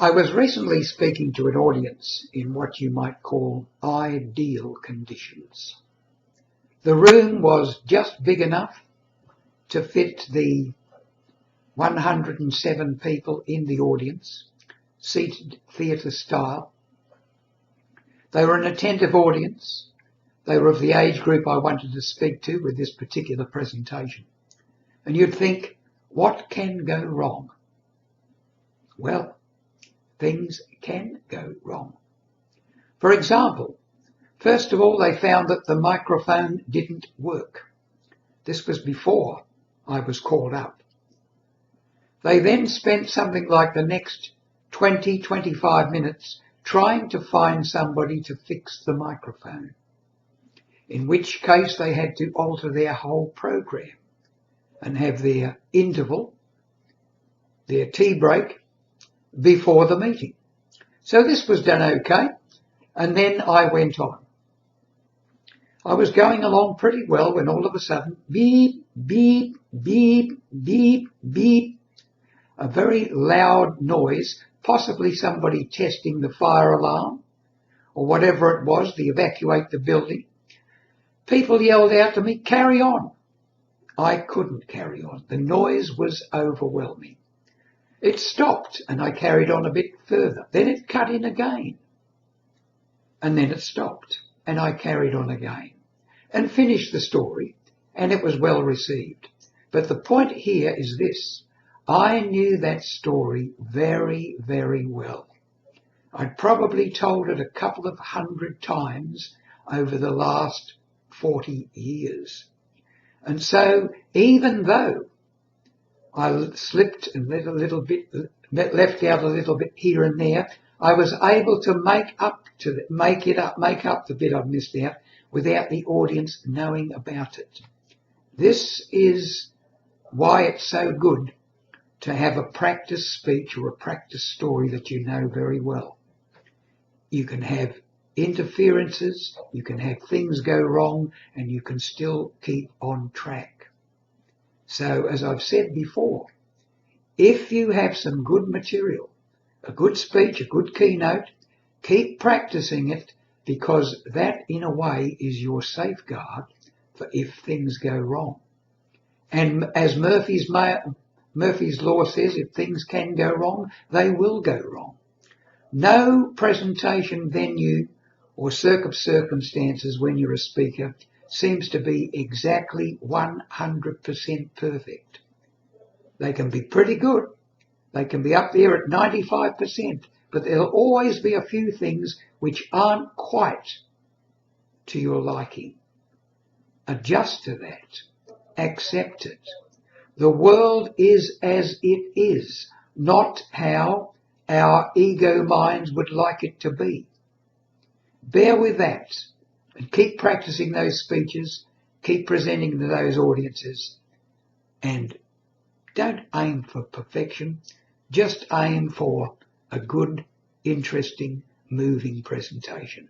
I was recently speaking to an audience in what you might call ideal conditions. The room was just big enough to fit the 107 people in the audience, seated theatre style. They were an attentive audience. They were of the age group I wanted to speak to with this particular presentation. And you'd think, what can go wrong? Well, things can go wrong. For example, first of all, they found that the microphone didn't work. This was before I was called up. They then spent something like the next 20-25 minutes trying to find somebody to fix the microphone, in which case they had to alter their whole program and have their interval, their tea break, before the meeting. So this was done okay, and then I went on. I was going along pretty well when all of a sudden, beep, beep, beep, beep, beep, a very loud noise, possibly somebody testing the fire alarm or whatever it was to evacuate the building. People yelled out to me, "Carry on." I couldn't carry on. The noise was overwhelming. It stopped and I carried on a bit further. Then it cut in again. And then it stopped and I carried on again and finished the story, and it was well received. But the point here is this. I knew that story very, very well. I'd probably told it a couple of 100 times over the last 40 years. And so even though I slipped and left out a little bit here and there, I was able to make up the bit I've missed out without the audience knowing about it. This is why it's so good to have a practice speech or a practice story that you know very well. You can have interferences, you can have things go wrong, and you can still keep on track. So, as I've said before, if you have some good material, a good speech, a good keynote, keep practicing it, because that, in a way, is your safeguard for if things go wrong. And as Murphy's Law says, if things can go wrong, they will go wrong. No presentation venue or circumstances when you're a speaker seems to be exactly 100% perfect. They can be pretty good. They can be up there at 95%, but there'll always be a few things which aren't quite to your liking. Adjust to that. Accept it. The world is as it is, not how our ego minds would like it to be. Bear with that and keep practicing those speeches, keep presenting to those audiences, and don't aim for perfection, just aim for a good, interesting, moving presentation.